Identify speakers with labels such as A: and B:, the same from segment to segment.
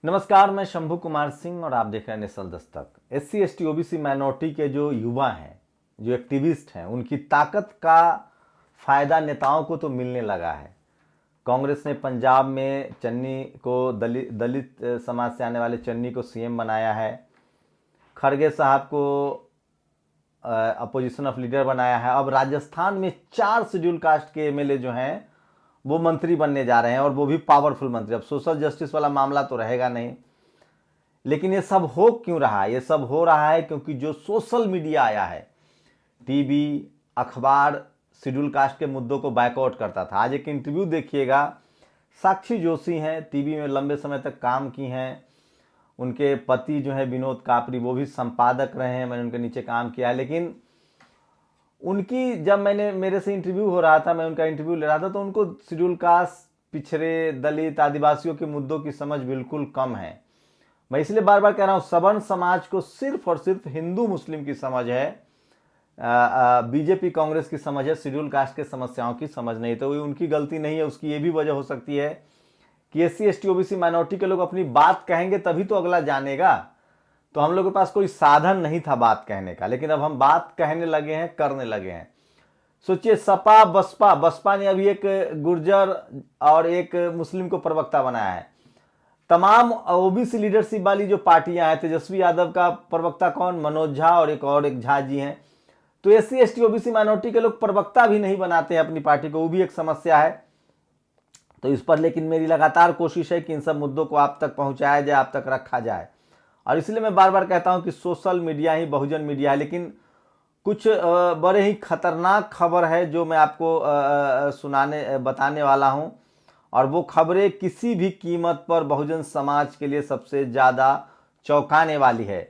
A: नमस्कार, मैं शंभू कुमार सिंह और आप देख रहे हैं national Dastak. SC ST OBC minority के जो युवा हैं, जो एक्टिविस्ट हैं, उनकी ताकत का फायदा नेताओं को तो मिलने लगा है। कांग्रेस ने पंजाब में चन्नी को दलित समाज से आने वाले चन्नी को CM बनाया है। खड़गे साहब को अपोजिशन ऑफ लीडर बनाया है। अब राजस्थान में 4 शेड्यूल कास्ट के MLA जो हैं वो मंत्री बनने जा रहे हैं, और वो भी पावरफुल मंत्री। अब सोशल जस्टिस वाला मामला तो रहेगा नहीं, लेकिन ये सब हो क्यों रहा है? ये सब हो रहा है क्योंकि जो सोशल मीडिया आया है, टीवी, अखबार शेड्यूल कास्ट के मुद्दों को बायकॉट करता था। आज एक इंटरव्यू देखिएगा, साक्षी जोशी हैं, टीवी में लंबे समय तक काम की हैं। उनके पति जो है विनोद कापरी, वो भी संपादक रहे हैं, मैंने उनके नीचे काम किया है। लेकिन उनकी जब मेरे से इंटरव्यू हो रहा था, मैं उनका इंटरव्यू ले रहा था, तो उनको शेड्यूल कास्ट, पिछड़े, दलित, आदिवासियों के मुद्दों की समझ बिल्कुल कम है। मैं इसलिए बार बार कह रहा हूँ, सवर्ण समाज को सिर्फ और सिर्फ हिंदू मुस्लिम की समझ है, बीजेपी कांग्रेस की समझ है, शेड्यूल कास्ट के समस्याओं की समझ नहीं। तो ये उनकी गलती नहीं है। उसकी ये भी वजह हो सकती है कि SC ST OBC माइनॉरिटी के लोग अपनी बात कहेंगे तभी तो अगला जानेगा। तो हम लोग के पास कोई साधन नहीं था बात कहने का, लेकिन अब हम बात कहने लगे हैं, करने लगे हैं। सोचिए, सपा बसपा ने अभी एक गुर्जर और एक मुस्लिम को प्रवक्ता बनाया है। तमाम OBC लीडरशिप वाली जो पार्टियां हैं, तेजस्वी यादव का प्रवक्ता कौन? मनोज झा, और एक झा जी हैं। तो SC ST OBC माइनॉरिटी के लोग प्रवक्ता भी नहीं बनाते हैं अपनी पार्टी को, वो भी एक समस्या है। तो इस पर लेकिन मेरी लगातार कोशिश है कि इन सब मुद्दों को आप तक पहुंचाया जाए, आप तक रखा जाए। और इसलिए मैं बार बार कहता हूं कि सोशल मीडिया ही बहुजन मीडिया है। लेकिन कुछ बड़े ही खतरनाक खबर है जो मैं आपको बताने वाला हूं, और वो खबरें किसी भी कीमत पर बहुजन समाज के लिए सबसे ज्यादा चौंकाने वाली है।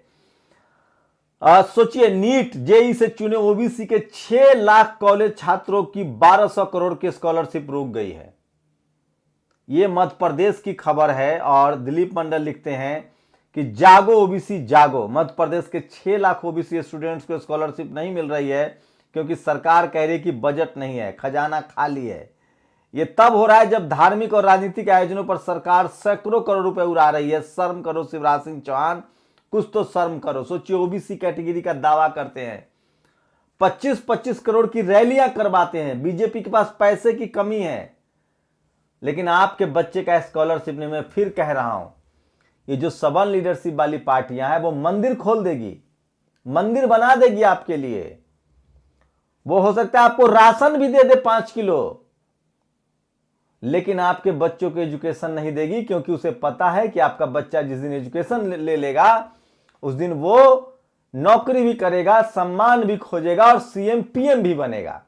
A: सोचिए, नीट JEE से चुने OBC के 6 लाख कॉलेज छात्रों की 1200 करोड़ की स्कॉलरशिप रुक गई है। ये मध्य प्रदेश की खबर है, और दिलीप मंडल लिखते हैं कि जागो OBC जागो। मध्य प्रदेश के 6 लाख OBC स्टूडेंट्स को स्कॉलरशिप नहीं मिल रही है क्योंकि सरकार कह रही है कि बजट नहीं है, खजाना खाली है। ये तब हो रहा है जब धार्मिक और राजनीतिक आयोजनों पर सरकार सैकड़ों करोड़ रुपए उड़ा रही है। शर्म करो शिवराज सिंह चौहान, कुछ तो शर्म करो। सोचिए, OBC कैटेगरी का दावा करते हैं, 25-25 करोड़ की रैलियां करवाते हैं। बीजेपी के पास पैसे की कमी है, लेकिन आपके बच्चे का स्कॉलरशिप नहीं। मैं फिर कह रहा हूं, ये जो सवर्ण लीडरशिप वाली पार्टियां हैं, वो मंदिर खोल देगी, मंदिर बना देगी आपके लिए। वो हो सकता है आपको राशन भी दे दे 5 किलो, लेकिन आपके बच्चों को एजुकेशन नहीं देगी, क्योंकि उसे पता है कि आपका बच्चा जिस दिन एजुकेशन ले लेगा, उस दिन वो नौकरी भी करेगा, सम्मान भी खोजेगा, और CM PM भी बनेगा।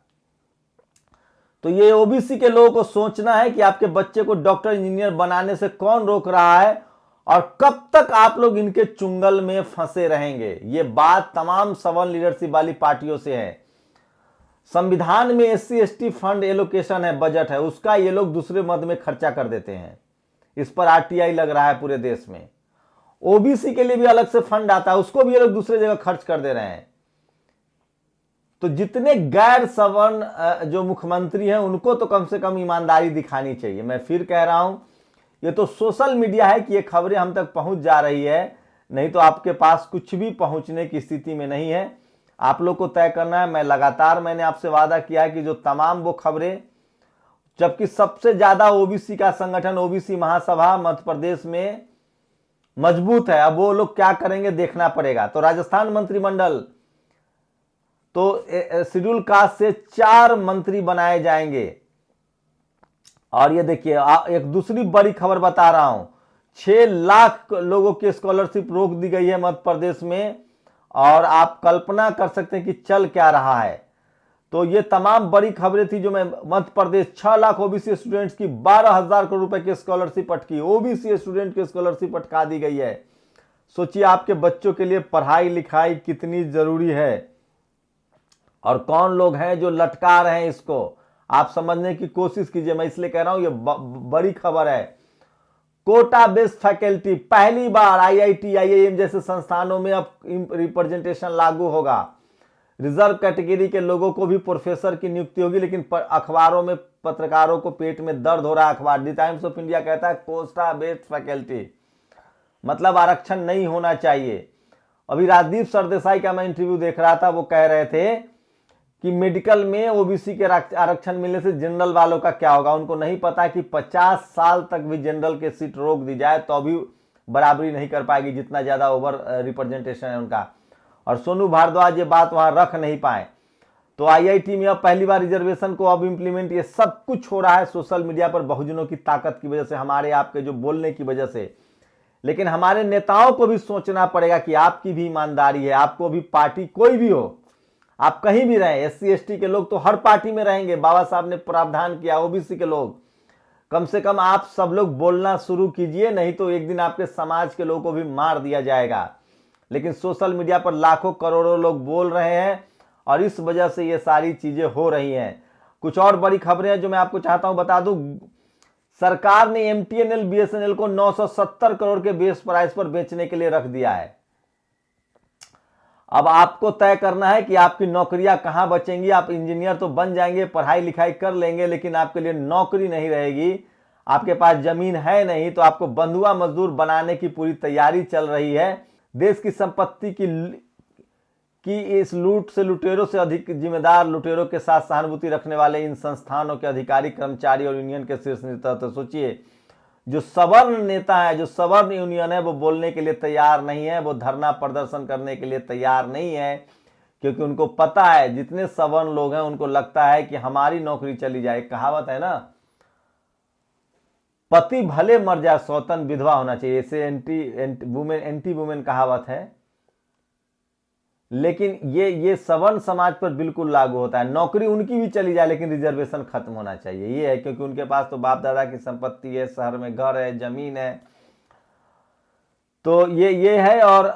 A: तो ये OBC के लोगों को सोचना है कि आपके बच्चे को डॉक्टर, इंजीनियर बनाने से कौन रोक रहा है, और कब तक आप लोग इनके चुंगल में फंसे रहेंगे। ये बात तमाम सवर्ण लीडरशिप वाली पार्टियों से है। संविधान में SC ST फंड एलोकेशन है, बजट है, उसका ये लोग दूसरे मद में खर्चा कर देते हैं। इस पर RTI लग रहा है पूरे देश में। OBC के लिए भी अलग से फंड आता है, उसको भी ये लोग दूसरे जगह खर्च कर दे रहे हैं। तो जितने गैर सवर्ण जो मुख्यमंत्री हैं, उनको तो कम से कम ईमानदारी दिखानी चाहिए। मैं फिर कह रहा हूं, ये तो सोशल मीडिया है कि ये खबरें हम तक पहुंच जा रही है, नहीं तो आपके पास कुछ भी पहुंचने की स्थिति में नहीं है। आप लोग को तय करना है। मैंने आपसे वादा किया है कि जो तमाम वो खबरें, जबकि सबसे ज्यादा OBC का संगठन OBC महासभा मध्य प्रदेश में मजबूत है, अब वो लोग क्या करेंगे देखना पड़ेगा। तो राजस्थान मंत्रिमंडल, तो शेड्यूल कास्ट से 4 मंत्री बनाए जाएंगे। और ये देखिए, एक दूसरी बड़ी खबर बता रहा हूं, 6 लाख लोगों की स्कॉलरशिप रोक दी गई है मध्य प्रदेश में, और आप कल्पना कर सकते हैं कि चल क्या रहा है। तो ये तमाम बड़ी खबरें थी जो मैं मध्य प्रदेश 6 लाख OBC स्टूडेंट्स की 12,000 करोड़ रुपए की स्कॉलरशिप अटकी। OBC स्टूडेंट की स्कॉलरशिप अटका दी गई है। सोचिए, आपके बच्चों के लिए पढ़ाई लिखाई कितनी जरूरी है, और कौन लोग हैं जो लटका रहे हैं इसको, आप समझने की कोशिश कीजिए। मैं इसलिए कह रहा हूं, ये बड़ी खबर है। कोटा बेस्ड फैकल्टी, पहली बार IIT IIM जैसे संस्थानों में अब रिप्रेजेंटेशन लागू होगा। रिजर्व कैटेगरी के लोगों को भी प्रोफेसर की नियुक्ति होगी, लेकिन अखबारों में पत्रकारों को पेट में दर्द हो रहा है। अखबार द टाइम्स ऑफ इंडिया कहता है कोटा बेस्ड फैकल्टी। मतलब आरक्षण नहीं होना चाहिए। अभी राजदीप सरदेसाई का मैं इंटरव्यू देख रहा था, वो कह रहे थे कि मेडिकल में ओबीसी के आरक्षण मिलने से जनरल वालों का क्या होगा। उनको नहीं पता कि 50 साल तक भी जनरल के सीट रोक दी जाए तो अभी बराबरी नहीं कर पाएगी, जितना ज्यादा ओवर रिप्रेजेंटेशन है उनका। और सोनू भारद्वाज ये बात वहां रख नहीं पाए। तो आईआईटी में अब पहली बार रिजर्वेशन को अब इंप्लीमेंट, ये सब कुछ हो रहा है सोशल मीडिया पर बहुजनों की ताकत की वजह से, हमारे आपके जो बोलने की वजह से। लेकिन हमारे नेताओं को भी सोचना पड़ेगा कि आपकी भी ईमानदारी है, आपको भी पार्टी कोई भी हो, आप कहीं भी रहें, एससी एसटी के लोग तो हर पार्टी में रहेंगे, बाबा साहब ने प्रावधान किया, ओबीसी के लोग, कम से कम आप सब लोग बोलना शुरू कीजिए, नहीं तो एक दिन आपके समाज के लोगों को भी मार दिया जाएगा। लेकिन सोशल मीडिया पर लाखों करोड़ों लोग बोल रहे हैं और इस वजह से ये सारी चीजें हो रही हैं। कुछ और बड़ी खबरें हैं जो मैं आपको चाहता हूं बता दूं। सरकार ने एमटीएनएल बीएसएनएल को 970 करोड़ के बेस प्राइस पर बेचने के लिए रख दिया है। अब आपको तय करना है कि आपकी नौकरियां कहां बचेंगी। आप इंजीनियर तो बन जाएंगे, पढ़ाई लिखाई कर लेंगे, लेकिन आपके लिए नौकरी नहीं रहेगी। आपके पास जमीन है नहीं तो आपको बंधुआ मजदूर बनाने की पूरी तैयारी चल रही है। देश की संपत्ति की इस लूट से लुटेरों से अधिक जिम्मेदार, लुटेरों के साथ सहानुभूति रखने वाले इन संस्थानों के अधिकारी, कर्मचारी और यूनियन के शीर्ष नेता। तो सोचिए, जो सवर्ण नेता है, जो सवर्ण यूनियन है, वो बोलने के लिए तैयार नहीं है, वो धरना प्रदर्शन करने के लिए तैयार नहीं है, क्योंकि उनको पता है, जितने सवर्ण लोग हैं उनको लगता है कि हमारी नौकरी चली जाए। कहावत है ना, पति भले मर जाए सौतन विधवा होना चाहिए, इसे एंटी वुमेन कहावत है। लेकिन ये सवर्ण समाज पर बिल्कुल लागू होता है। नौकरी उनकी भी चली जाए लेकिन रिजर्वेशन खत्म होना चाहिए, ये है, क्योंकि उनके पास तो बाप दादा की संपत्ति है, शहर में घर है, जमीन है। तो ये है। और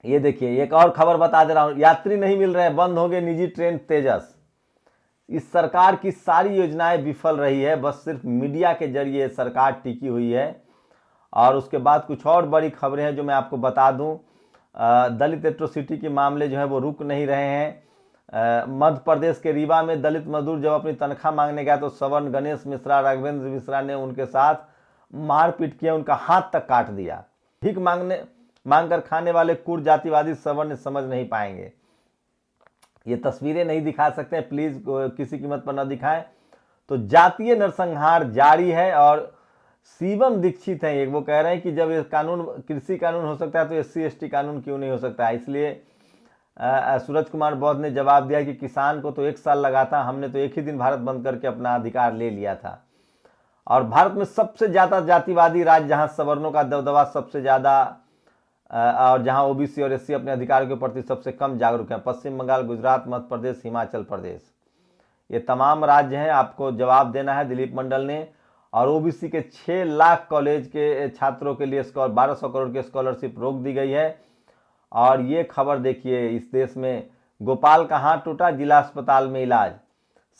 A: ये देखिए, एक और खबर बता दे रहा हूं, यात्री नहीं मिल रहे, बंद होंगे निजी ट्रेन तेजस। इस सरकार की सारी योजनाएं विफल रही है, बस सिर्फ मीडिया के जरिए सरकार टिकी हुई है। और उसके बाद कुछ और बड़ी खबरें हैं जो मैं आपको बता दूं। दलित एट्रोसिटी के मामले जो है वो रुक नहीं रहे हैं। मध्य प्रदेश के रीवा में दलित मजदूर जब अपनी तनख्वाह मांगने गया तो सवर्ण गणेश मिश्रा, राघवेंद्र मिश्रा ने उनके साथ मारपीट किया, उनका हाथ तक काट दिया। भीख मांगकर खाने वाले कुर जातिवादी सवर्ण समझ नहीं पाएंगे। ये तस्वीरें नहीं दिखा सकते हैं, प्लीज किसी कीमत पर न दिखाएं। तो जातीय नरसंहार जारी है। और शिवम दीक्षित हैं, वो कह रहे हैं कि जब ये कानून, कृषि कानून हो सकता है तो एससी एसटी कानून क्यों नहीं हो सकता है। इसलिए सूरज कुमार बौद्ध ने जवाब दिया कि किसान को तो 1 साल लगा था, हमने तो एक ही दिन भारत बंद करके अपना अधिकार ले लिया था। और भारत में सबसे ज्यादा जातिवादी राज्य, जहां सवर्णों का दबदबा सबसे ज्यादा और जहां ओबीसी और एससी अपने अधिकारों के प्रति सबसे कम जागरूक हैं, पश्चिम बंगाल, गुजरात, मध्य प्रदेश, हिमाचल प्रदेश, ये तमाम राज्य हैं। आपको जवाब देना है। दिलीप मंडल ने और ओबीसी के 6 लाख कॉलेज के छात्रों के लिए 1200 करोड़ की स्कॉलरशिप रोक दी गई है। और ये खबर देखिए, इस देश में गोपाल का हाथ टूटा, जिला अस्पताल में इलाज।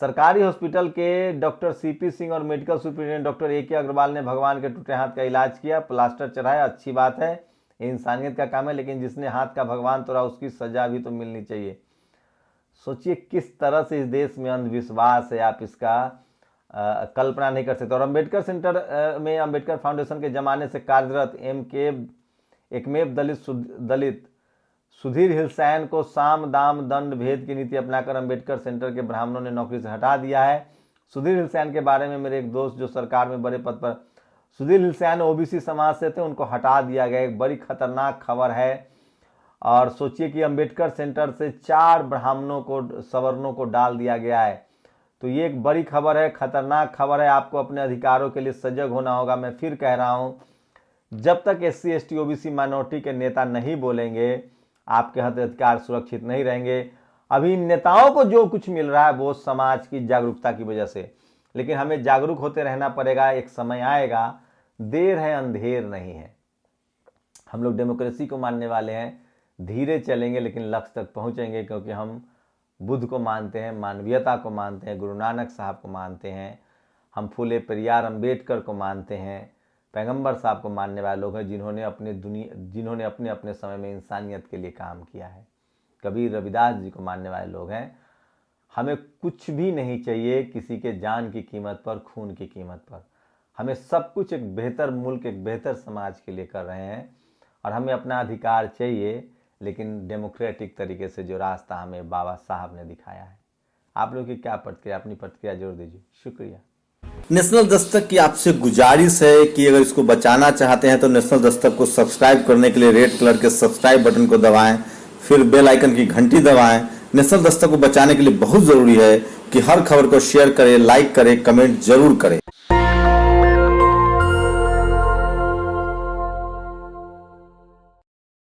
A: सरकारी हॉस्पिटल के डॉक्टर सीपी सिंह और मेडिकल सुपरिटेंडेंट डॉक्टर ए के अग्रवाल ने भगवान के टूटे हाथ का इलाज किया, प्लास्टर चढ़ाया। अच्छी बात है, ये इंसानियत का काम है, लेकिन जिसने हाथ का भगवान तोड़ा उसकी सजा भी तो मिलनी चाहिए। सोचिए किस तरह से इस देश में अंधविश्वास है, आप इसका कल्पना नहीं कर सकते। और अंबेडकर सेंटर में अंबेडकर फाउंडेशन के जमाने से कार्यरत एकमेव दलित सुधीर हिलसैन को साम दाम दंड भेद की नीति अपनाकर अंबेडकर सेंटर के ब्राह्मणों ने नौकरी से हटा दिया है। सुधीर हिलसैन के बारे में मेरे एक दोस्त जो सरकार में बड़े पद पर, सुधीर हिलसैन ओबीसी समाज से थे, उनको हटा दिया गया। एक बड़ी खतरनाक खबर है। और सोचिए कि अंबेडकर सेंटर से 4 ब्राह्मणों को, सवर्णों को डाल दिया गया है। तो ये एक बड़ी खबर है, खतरनाक खबर है। आपको अपने अधिकारों के लिए सजग होना होगा। मैं फिर कह रहा हूं, जब तक एससी एसटी ओबीसी माइनॉरिटी के नेता नहीं बोलेंगे, आपके हक अधिकार सुरक्षित नहीं रहेंगे। अभी नेताओं को जो कुछ मिल रहा है वो समाज की जागरूकता की वजह से, लेकिन हमें जागरूक होते रहना पड़ेगा। एक समय आएगा, देर है अंधेर नहीं है। हम लोग डेमोक्रेसी को मानने वाले हैं, धीरे चलेंगे लेकिन लक्ष्य तक पहुंचेंगे, क्योंकि हम बुद्ध को मानते हैं, मानवीयता को मानते हैं, गुरु नानक साहब को मानते हैं, हम फूले पेरियार अम्बेडकर को मानते हैं, पैगंबर साहब को मानने वाले लोग हैं, जिन्होंने अपने अपने समय में इंसानियत के लिए काम किया है। कबीर रविदास जी को मानने वाले लोग हैं। हमें कुछ भी नहीं चाहिए किसी के जान की कीमत पर, खून की कीमत पर। हमें सब कुछ एक बेहतर मुल्क, एक बेहतर समाज के लिए कर रहे हैं और हमें अपना अधिकार चाहिए, लेकिन डेमोक्रेटिक तरीके से जो रास्ता हमें बाबा साहब ने दिखाया है। आप लोग की क्या प्रतिक्रिया, अपनी प्रतिक्रिया जरूर दीजिए। शुक्रिया।
B: नेशनल दस्तक की आपसे गुजारिश है कि अगर इसको बचाना चाहते हैं तो नेशनल दस्तक को सब्सक्राइब करने के लिए रेड कलर के सब्सक्राइब बटन को दबाएं, फिर बेल आइकन की घंटी दबाएं। नेशनल दस्तक को बचाने के लिए बहुत जरूरी है कि हर खबर को शेयर करें, लाइक करें, कमेंट जरूर करें।